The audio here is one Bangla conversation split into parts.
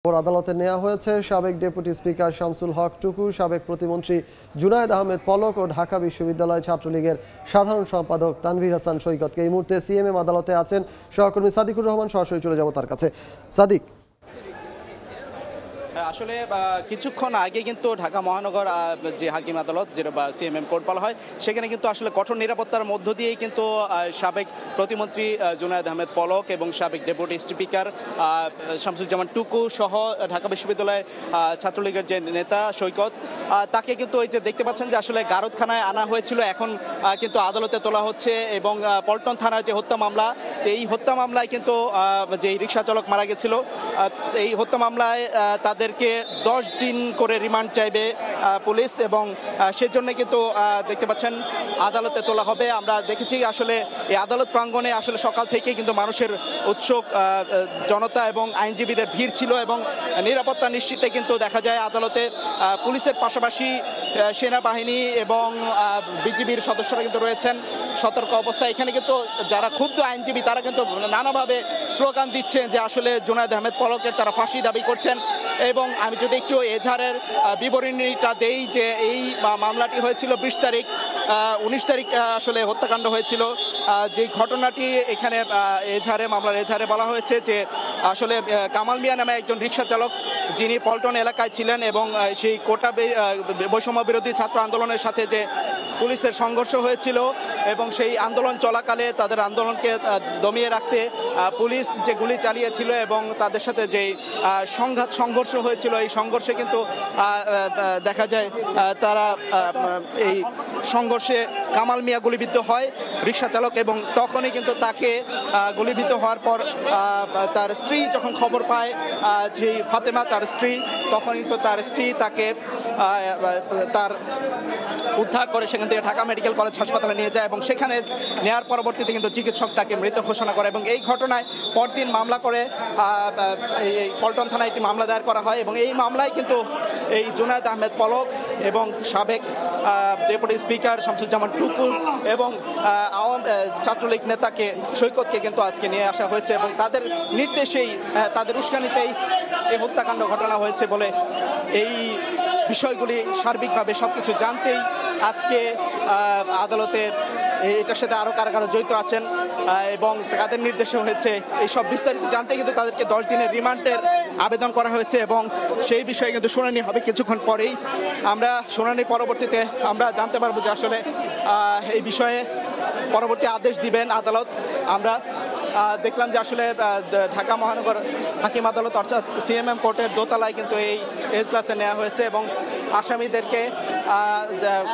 আদালতে নেওয়া হয়েছে সাবেক ডেপুটি স্পিকার শামসুল হক টুকু, সাবেক প্রতিমন্ত্রী জুনায়েদ আহমেদ পলক ও ঢাকা বিশ্ববিদ্যালয় ছাত্রলীগের সাধারণ সম্পাদক তানভীর হাসান সৈকতকে। এই মুহূর্তে সিএমএম আদালতে আছেন সহকর্মী সাদিকুর রহমান, সরাসরি চলে যাব তার কাছে। সাদিক, আসলে কিছুক্ষণ আগে কিন্তু ঢাকা মহানগর যে হাকিম আদালত, যেটা বা সিএমএম কোর্ট বলা হয়, সেখানে কিন্তু আসলে কঠোর নিরাপত্তার মধ্য দিয়েই কিন্তু সাবেক প্রতিমন্ত্রী জুনায়েদ আহমেদ পলক এবং সাবেক ডেপুটি স্পিকার শামসুজ্জামান টুকু সহ ঢাকা বিশ্ববিদ্যালয় ছাত্রলীগের যে নেতা সৈকত, তাকে কিন্তু ওই যে দেখতে পাচ্ছেন যে আসলে গারদখানায় আনা হয়েছিল, এখন কিন্তু আদালতে তোলা হচ্ছে। এবং পল্টন থানার যে হত্যা মামলা, এই হত্যা মামলায় কিন্তু যে রিকশা চালক মারা গেছিল, এই হত্যা মামলায় তাদেরকে 10 দিন করে রিমান্ড চাইবে পুলিশ, এবং সেজন্য কিন্তু দেখতে পাচ্ছেন আদালতে তোলা হবে। আমরা দেখেছি আসলে এই আদালত প্রাঙ্গণে আসলে সকাল থেকে কিন্তু মানুষের উৎসুক জনতা এবং আইনজীবীদের ভিড় ছিল, এবং নিরাপত্তা নিশ্চিতে কিন্তু দেখা যায় আদালতে পুলিশের পাশাপাশি সেনাবাহিনী এবং বিজিবির সদস্যরা কিন্তু রয়েছেন সতর্ক অবস্থায়। এখানে কিন্তু যারা ক্ষুব্ধ আইনজীবী তারা কিন্তু নানাভাবে স্লোগান দিচ্ছেন যে আসলে জুনায়েদ আহমেদ পলকের তারা ফাঁসি দাবি করছেন। এবং আমি যদি একটু এজাহারের বিবরণীটা দেই, যে এই মামলাটি হয়েছিল 20 তারিখ, 19 তারিখ আসলে হত্যাকাণ্ড হয়েছিল। যে ঘটনাটি এখানে মামলার এজাহারে বলা হয়েছে যে আসলে কামাল মিয়া নামে একজন রিকশা চালক, যিনি পল্টন এলাকায় ছিলেন, এবং সেই কোটা বৈষম্য বিরোধী ছাত্র আন্দোলনের সাথে যে পুলিশের সংঘর্ষ হয়েছিল, এবং সেই আন্দোলন চলাকালে তাদের আন্দোলনকে দমিয়ে রাখতে পুলিশ যে গুলি চালিয়েছিল এবং তাদের সাথে যে সংঘর্ষ হয়েছিল, এই সংঘর্ষে কিন্তু দেখা যায় তারা এই সংঘর্ষে কামাল মিয়া গুলিবিদ্ধ হয় রিকশা চালক, এবং তখনই কিন্তু তাকে গুলিবিদ্ধ হওয়ার পর তার স্ত্রী যখন খবর পায়, যে ফাতেমা তার স্ত্রী, তখন কিন্তু তার স্ত্রী তাকে তার উদ্ধার করে সেখান থেকে ঢাকা মেডিকেল কলেজ হাসপাতালে নিয়ে যায়, এবং সেখানে নেওয়ার পরবর্তীতে কিন্তু চিকিৎসক তাকে মৃত ঘোষণা করে। এবং এই ঘটনায় পরদিন মামলা করে এই পল্টন থানায় একটি মামলা দায়ের করা হয়, এবং এই মামলায় কিন্তু এই জুনায়েদ আহমেদ পলক এবং সাবেক ডেপুটি স্পিকার শামসুজ্জামান টুকু এবং ছাত্রলীগ নেতাকে সৈকতকে কিন্তু আজকে নিয়ে আসা হয়েছে, এবং তাদের নির্দেশেই, তাদের উস্কানিতেই এই হত্যাকাণ্ড ঘটনা হয়েছে বলে এই বিষয়গুলি সার্বিকভাবে সবকিছু জানতেই আজকে আদালতে এটার সাথে আরও কারা জড়িত আছেন এবং তাদের নির্দেশে হয়েছে এইসব বিস্তারিত জানতে কিন্তু তাদেরকে 10 দিনের রিমান্ডের আবেদন করা হয়েছে, এবং সেই বিষয়ে কিন্তু শুনানি হবে কিছুক্ষণ পরেই। আমরা শুনানির পরবর্তীতে আমরা জানতে পারবো যে আসলে এই বিষয়ে পরবর্তী আদেশ দিবেন আদালত। আমরা দেখলাম যে আসলে ঢাকা মহানগর হাকিম আদালত অর্থাৎ সিএমএম কোর্টের দোতলায় কিন্তু এই এজলাসে নেওয়া হয়েছে, এবং আসামিদেরকে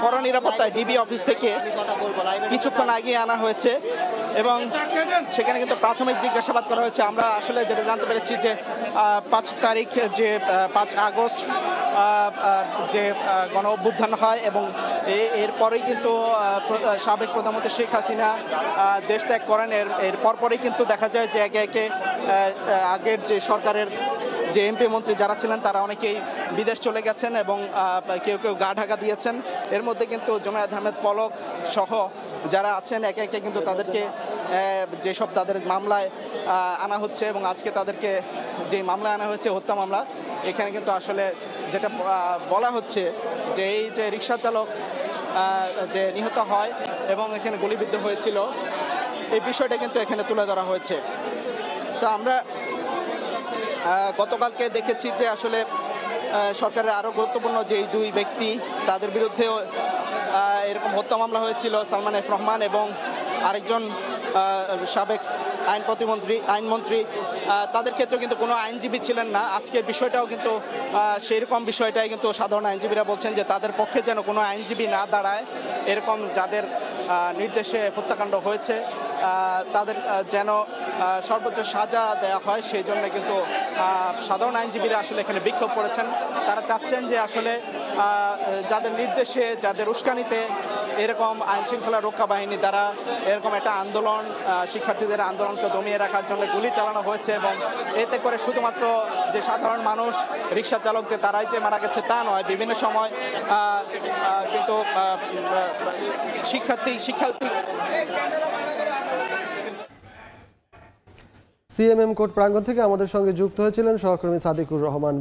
কড়া নিরাপত্তায় ডিবি অফিস থেকে কিছুক্ষণ আগে আনা হয়েছে, এবং সেখানে কিন্তু প্রাথমিক জিজ্ঞাসাবাদ করা হয়েছে। আমরা আসলে যেটা জানতে পেরেছি যে 5 তারিখ, যে 5 আগস্ট যে গণ অভ্যুত্থান হয়, এবং এরপরেই কিন্তু সাবেক প্রধানমন্ত্রী শেখ হাসিনা দেশ ত্যাগ করেন। এর পরপরই কিন্তু দেখা যায় যে একে একে আগের যে সরকারের যে এমপি মন্ত্রী যারা ছিলেন তারা অনেকেই বিদেশ চলে গেছেন, এবং কেউ কেউ গা ঢাকা দিয়েছেন। এর মধ্যে কিন্তু জুনায়েদ আহমেদ পলক সহ যারা আছেন একে একে কিন্তু তাদেরকে যেসব তাদের মামলায় আনা হচ্ছে, এবং আজকে তাদেরকে যে মামলায় আনা হয়েছে হত্যা মামলা, এখানে কিন্তু আসলে যেটা বলা হচ্ছে যে এই যে রিকশা চালক যে নিহত হয় এবং এখানে গুলিবিদ্ধ হয়েছিল, এই বিষয়টা কিন্তু এখানে তুলে ধরা হয়েছে। তো আমরা গতকালকে দেখেছি যে আসলে সরকারের আরও গুরুত্বপূর্ণ যে এই 2 ব্যক্তি, তাদের বিরুদ্ধেও এরকম হত্যা মামলা হয়েছিল, সালমান এফ রহমান এবং আরেকজন সাবেক আইনমন্ত্রী, তাদের ক্ষেত্রে কিন্তু কোনো আইনজীবী ছিলেন না। আজকের বিষয়টাও কিন্তু সেই রকম বিষয়টাই কিন্তু সাধারণ আইনজীবীরা বলছেন যে তাদের পক্ষে যেন কোনো আইনজীবী না দাঁড়ায়, এরকম যাদের নির্দেশে হত্যাকাণ্ড হয়েছে তাদের যেন সর্বোচ্চ সাজা দেওয়া হয়, সেই জন্য কিন্তু সাধারণ আইনজীবীরা আসলে এখানে বিক্ষোভ করেছেন। তারা চাচ্ছেন যে আসলে যাদের নির্দেশে, যাদের উস্কানিতে এরকম আইনশৃঙ্খলা রক্ষা বাহিনী দ্বারা এরকম একটা আন্দোলন, শিক্ষার্থীদের আন্দোলনকে দমিয়ে রাখার জন্য গুলি চালানো হয়েছে, এবং এতে করে শুধুমাত্র যে সাধারণ মানুষ, রিকশা চালক যে তারাই যে মারা গেছে তা নয়, বিভিন্ন সময় কিন্তু শিক্ষার্থী সিএমএম কোর্ট প্রাঙ্গণ থেকে আমাদের সঙ্গে যুক্ত হয়েছিলেন সহকর্মী সাদিকুর রহমান।